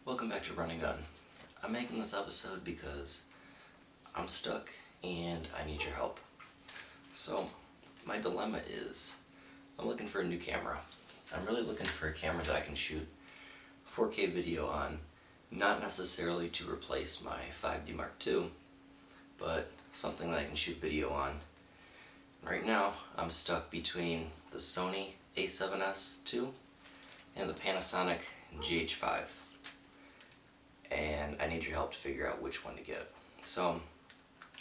Welcome back to Run and Gun. I'm making this episode because I'm stuck and I need your help. So, my dilemma is I'm looking for a new camera. I'm really looking for a camera that I can shoot 4K video on, not necessarily to replace my 5D Mark II, but something that I can shoot video on. Right now, I'm stuck between the Sony A7S II and the Panasonic GH5. And I need your help to figure out which one to get. So,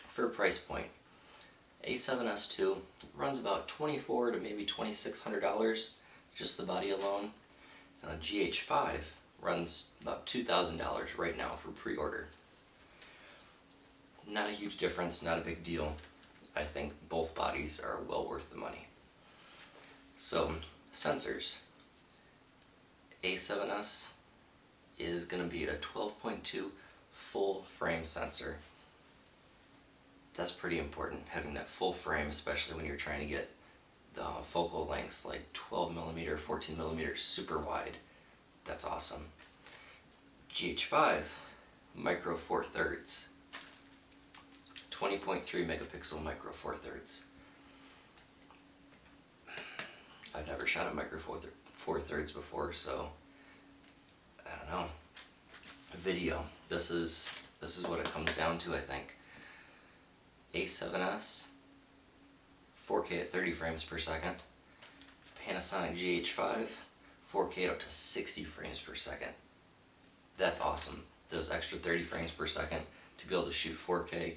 for a price point, A7S II runs about $2,400 to maybe $2,600, just the body alone. And a GH5 runs about $2,000 right now for pre-order. Not a huge difference, not a big deal. I think both bodies are well worth the money. So, sensors. A7S is going to be a 12.2 full frame sensor. That's pretty important, having that full frame, especially when you're trying to get the focal lengths like 12mm, 14mm super wide. That's awesome. GH5 micro four thirds, 20.3 megapixel micro four thirds. I've never shot a micro four thirds before, so I don't know. Video. This is what it comes down to, I think. A7S, 4K at 30 frames per second. Panasonic GH5, 4K up to 60 frames per second. That's awesome. Those extra 30 frames per second to be able to shoot 4K.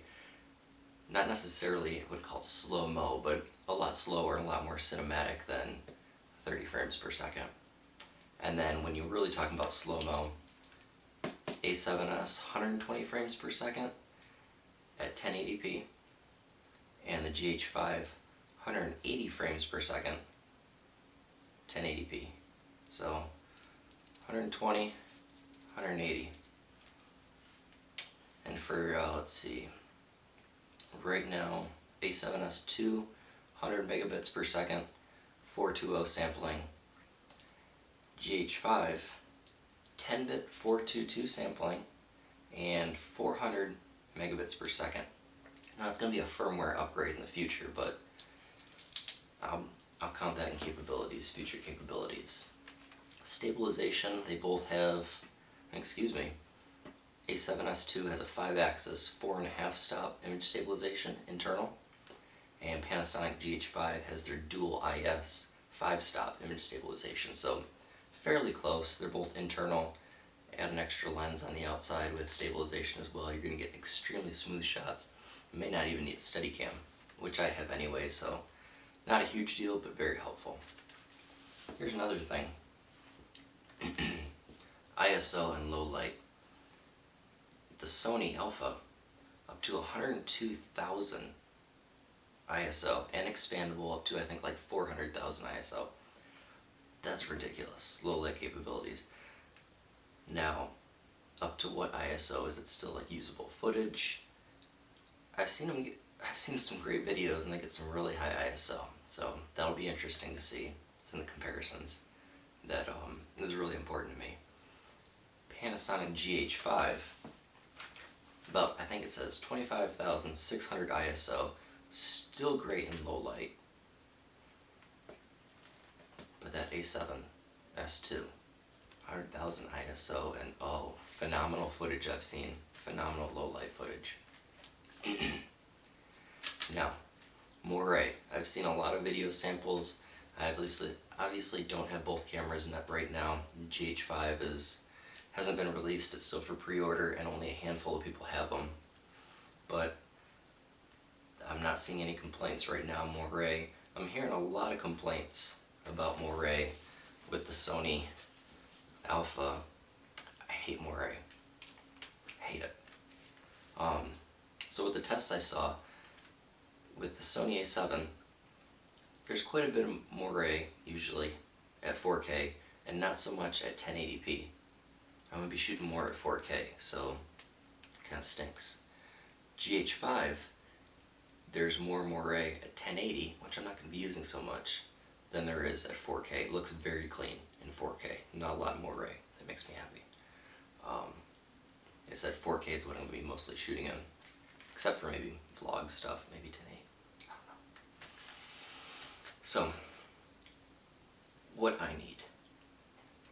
Not necessarily, I would call it slow-mo, but a lot slower and a lot more cinematic than 30 frames per second. And then when you're really talking about slow-mo, A7S 120 frames per second at 1080p, and the GH5 180 frames per second, 1080p. So 120, 180. And for, let's see, right now, A7S II, 100 megabits per second, 420 sampling. GH5, 10-bit 422 sampling, and 400 megabits per second. Now it's going to be a firmware upgrade in the future, but I'll count that in capabilities, future capabilities. Stabilization, they both have, A7S II has a 5-axis, 4.5 stop image stabilization internal, and Panasonic GH5 has their dual IS 5-stop image stabilization. So fairly close. They're both internal. Add an extra lens on the outside with stabilization as well. You're going to get extremely smooth shots. You may not even need a Steadicam, which I have anyway, so not a huge deal, but very helpful. Here's another thing. ISO and low light. The Sony Alpha, up to 102,000 ISO, and expandable up to I think like 400,000 ISO. That's ridiculous, low light capabilities. Now, up to what ISO is it still like usable footage? I've seen some great videos and they get some really high ISO, so that'll be interesting to see. It's in the comparisons that is really important to me. Panasonic GH5, about I think it says 25,600 ISO, still great in low light. But that A7S II, 100,000 ISO, and oh, phenomenal footage I've seen. Phenomenal low light footage. Now, Moray. I've seen a lot of video samples. I obviously don't have both cameras right now. The GH5 hasn't been released. It's still for pre-order, and only a handful of people have them. But I'm not seeing any complaints right now. Moray. I'm hearing a lot of complaints about Moray with the Sony Alpha. I hate Moray. I hate it. So with the tests I saw with the Sony A7, there's quite a bit of Moray usually at 4K and not so much at 1080p. I'm going to be shooting more at 4K, so it kind of stinks. GH5, there's more Moray at 1080, which I'm not going to be using so much, than there is at 4K. It looks very clean in 4K. Not a lot of Moray. That makes me happy. I said 4K is what I'm going to be mostly shooting in, except for maybe vlog stuff, maybe 1080. I don't know. So, what I need.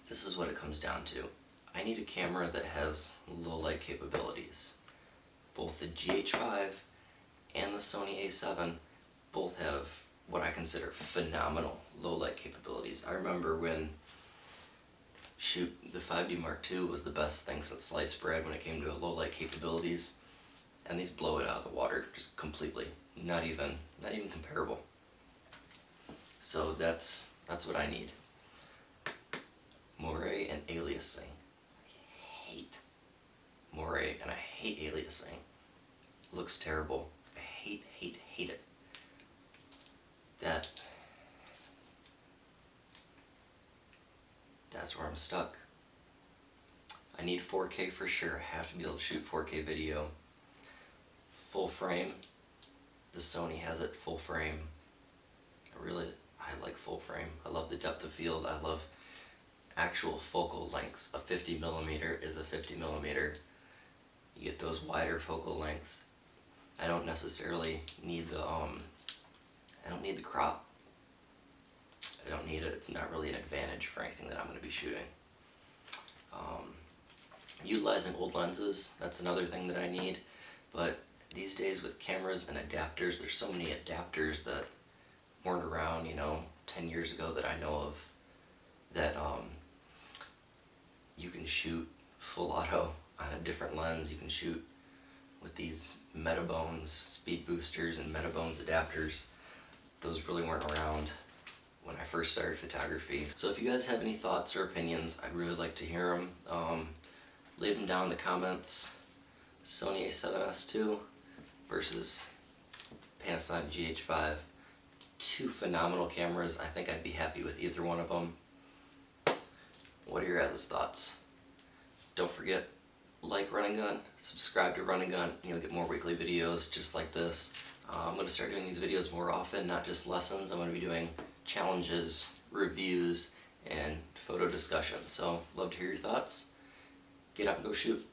This is what it comes down to. I need a camera that has low light capabilities. Both the GH5 and the Sony A7 both have what I consider phenomenal low light capabilities. I remember when the 5D Mark II was the best thing since sliced bread when it came to low light capabilities, and these blow it out of the water just completely. Not even comparable. So that's what I need. Moray and aliasing. I hate Moray and I hate aliasing. It looks terrible. I hate it. That's where I'm stuck. I need 4K for sure. I have to be able to shoot 4K video. Full frame. The Sony has it full frame. I like full frame. I love the depth of field. I love actual focal lengths. A 50mm is a 50mm. You get those wider focal lengths. I don't necessarily need the crop. I don't need it. It's not really an advantage for anything that I'm going to be shooting. Utilizing old lenses, that's another thing that I need. But these days with cameras and adapters, there's so many adapters that weren't around, 10 years ago that I know of, that you can shoot full auto on a different lens. You can shoot with these Metabones speed boosters and Metabones adapters. Those really weren't around when I first started photography. So if you guys have any thoughts or opinions, I'd really like to hear them. Leave them down in the comments. Sony A7S II versus Panasonic GH5. Two phenomenal cameras. I think I'd be happy with either one of them. What are your guys' thoughts? Don't forget, like Run and Gun, subscribe to Run and Gun, and you'll get more weekly videos just like this. I'm going to start doing these videos more often, not just lessons. I'm going to be doing challenges, reviews, and photo discussion. So, love to hear your thoughts. Get up and go shoot.